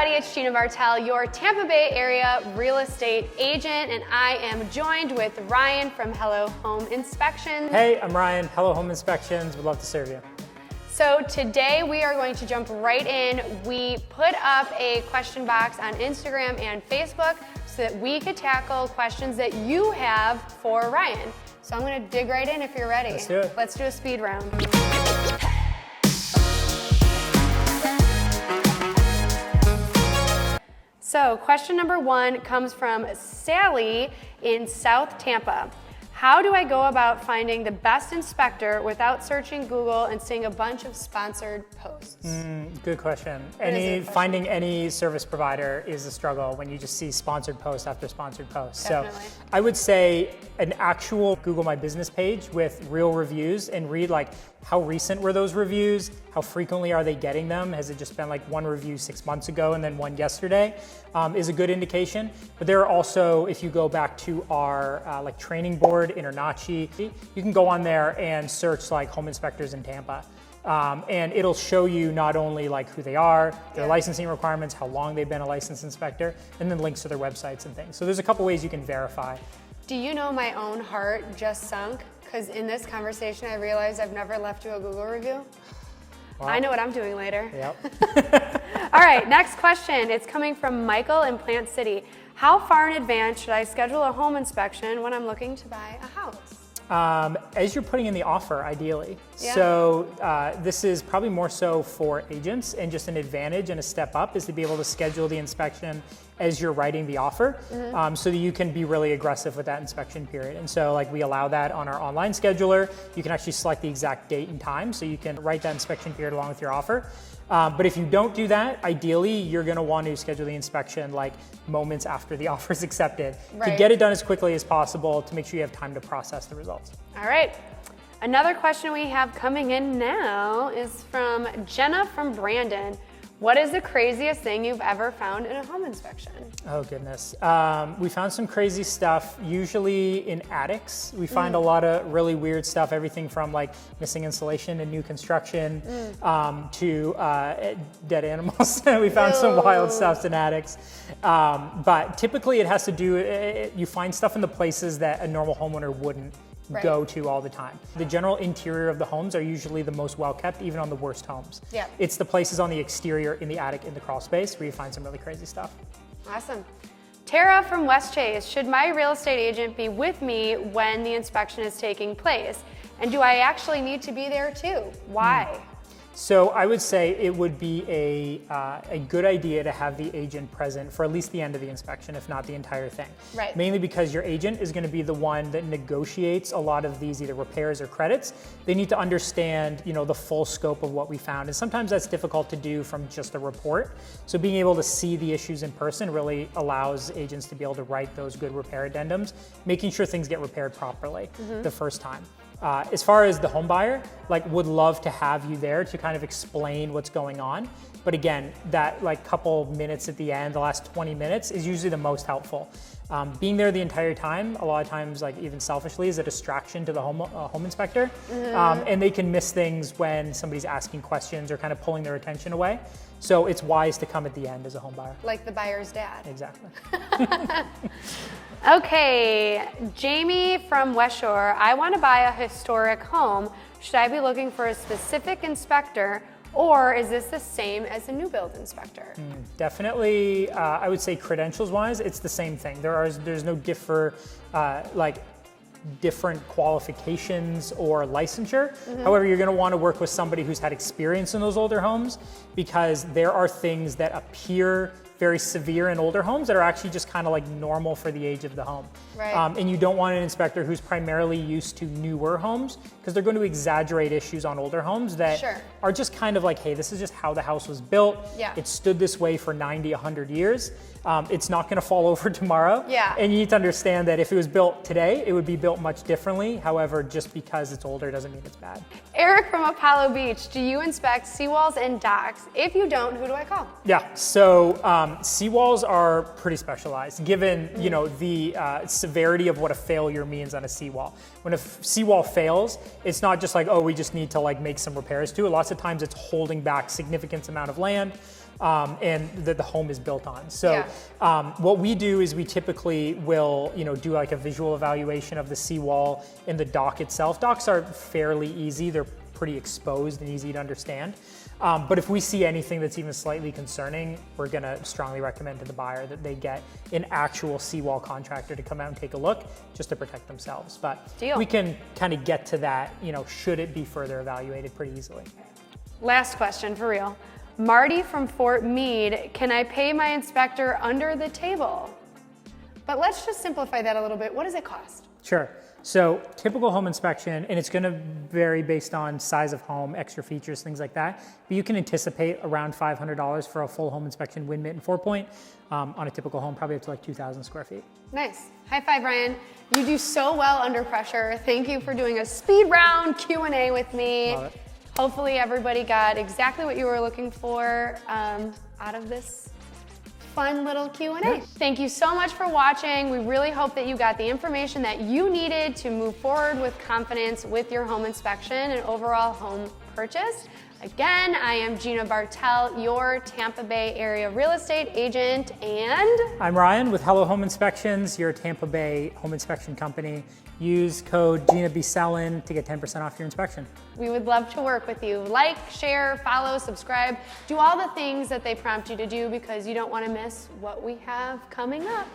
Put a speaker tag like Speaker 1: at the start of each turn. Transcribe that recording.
Speaker 1: everybody, it's Gina Bartel, your Tampa Bay area real estate agent, and I am joined with Ryan from Hello Home Inspections.
Speaker 2: Hey, I'm Ryan, Hello Home Inspections, would love to serve you.
Speaker 1: So today we are going to jump right in. We put up a question box on Instagram and Facebook so that we could tackle questions that you have for Ryan. So I'm gonna dig right in if you're ready.
Speaker 2: Let's do it.
Speaker 1: Let's do a speed round. So question number one comes from Sally in South Tampa. How do I go about finding the best inspector without searching Google and seeing a bunch of sponsored posts?
Speaker 2: Good question. Finding any service provider is a struggle when you just see sponsored post after sponsored post.
Speaker 1: Definitely.
Speaker 2: So I would say an actual Google My Business page with real reviews and read like how recent were those reviews? How frequently are they getting them? Has it just been like one review 6 months ago and then one yesterday? Is a good indication. But there are also, if you go back to our like training board, Internachi, you can go on there and search like home inspectors in Tampa. And it'll show you not only like who they are, their licensing requirements, how long they've been a licensed inspector, and then links to their websites and things. So there's a couple ways you can verify.
Speaker 1: Do you know my own heart just sunk? Because in this conversation, I realized I've never left you a Google review. Wow. I know what I'm doing later.
Speaker 2: Yep.
Speaker 1: All right, next question. It's coming from Michael in Plant City. How far in advance should I schedule a home inspection when I'm looking to buy a house?
Speaker 2: As you're putting in the offer, ideally.
Speaker 1: Yeah.
Speaker 2: So this is probably more so for agents, and just an advantage and a step up is to be able to schedule the inspection as you're writing the offer, so that you can be really aggressive with that inspection period. And so like we allow that on our online scheduler. You can actually select the exact date and time, so you can write that inspection period along with your offer. But if you don't do that, ideally, you're gonna want to schedule the inspection like moments after the offer is accepted to get it done as quickly as possible to make sure you have time to process the results.
Speaker 1: All right. Another question we have coming in now is from Jenna from Brandon. What is the craziest thing you've ever found in a home inspection?
Speaker 2: Oh goodness. We found some crazy stuff, usually in attics. We find a lot of really weird stuff, everything from like missing insulation in new construction to dead animals. We found some wild stuff in attics. But typically it has to do, you find stuff in the places that a normal homeowner wouldn't go to all the time. The general interior of the homes are usually the most well kept, even on the worst homes.
Speaker 1: Yeah.
Speaker 2: It's the places on the exterior, in the attic, in the crawl space where you find some really crazy stuff.
Speaker 1: Awesome. Tara from West Chase, should my real estate agent be with me when the inspection is taking place? And do I actually need to be there too? Why?
Speaker 2: So I would say it would be a good idea to have the agent present for at least the end of the inspection, if not the entire thing.
Speaker 1: Right.
Speaker 2: Mainly because your agent is going to be the one that negotiates a lot of these either repairs or credits. They need to understand, you know, the full scope of what we found. And sometimes that's difficult to do from just a report. So being able to see the issues in person really allows agents to be able to write those good repair addendums, making sure things get repaired properly the first time. As far as the home buyer, like would love to have you there to kind of explain what's going on. But again, that like couple minutes at the end, the last 20 minutes is usually the most helpful. Being there the entire time, a lot of times, like even selfishly, is a distraction to the home inspector. And they can miss things when somebody's asking questions or kind of pulling their attention away. So it's wise to come at the end as a home buyer.
Speaker 1: Like the buyer's dad.
Speaker 2: Exactly.
Speaker 1: Okay, Jamie from West Shore. I want to buy a historic home. Should I be looking for a specific inspector, or is this the same as a new build inspector?
Speaker 2: Definitely, I would say credentials-wise, it's the same thing. There's no different qualifications or licensure. However, you're gonna wanna work with somebody who's had experience in those older homes, because there are things that appear very severe in older homes that are actually just kind of like normal for the age of the home.
Speaker 1: Right.
Speaker 2: And you don't want an inspector who's primarily used to newer homes, because they're going to exaggerate issues on older homes that are just kind of like, hey, this is just how the house was built.
Speaker 1: Yeah.
Speaker 2: It stood this way for 90, 100 years. It's not going to fall over tomorrow.
Speaker 1: Yeah.
Speaker 2: And you need to understand that if it was built today, it would be built much differently. However, just because it's older doesn't mean it's bad.
Speaker 1: Eric from Apollo Beach, do you inspect seawalls and docks? If you don't, who do I call?
Speaker 2: Yeah, so seawalls are pretty specialized, given you know the severity of what a failure means on a seawall. When a seawall fails, it's not just like, oh, we just need to like make some repairs to it. Lots of times it's holding back significant amount of land. and that the home is built on. So what we do is we typically will, do like a visual evaluation of the seawall and the dock itself. Docks are fairly easy. They're pretty exposed and easy to understand. But if we see anything that's even slightly concerning, we're gonna strongly recommend to the buyer that they get an actual seawall contractor to come out and take a look just to protect themselves. But we can kind of get to that, should it be further evaluated pretty easily.
Speaker 1: Last question for real. Marty from Fort Mead, can I pay my inspector under the table? But let's just simplify that a little bit. What does it cost?
Speaker 2: Sure. So typical home inspection, and it's going to vary based on size of home, extra features, things like that. But you can anticipate around $500 for a full home inspection, wind, mitt, and 4-point on a typical home, probably up to like 2,000 square feet.
Speaker 1: Nice. High five, Ryan. You do so well under pressure. Thank you for doing a speed round Q&A with me.
Speaker 2: Love it.
Speaker 1: Hopefully everybody got exactly what you were looking for out of this fun little Q&A. Yes. Thank you so much for watching. We really hope that you got the information that you needed to move forward with confidence with your home inspection and overall home purchase. Again, I am Gina Bartel, your Tampa Bay area real estate agent, and
Speaker 2: I'm Ryan with Hello Home Inspections, your Tampa Bay home inspection company. Use code GINABSELLIN to get 10% off your inspection.
Speaker 1: We would love to work with you. Like, share, follow, subscribe, do all the things that they prompt you to do because you don't want to miss what we have coming up.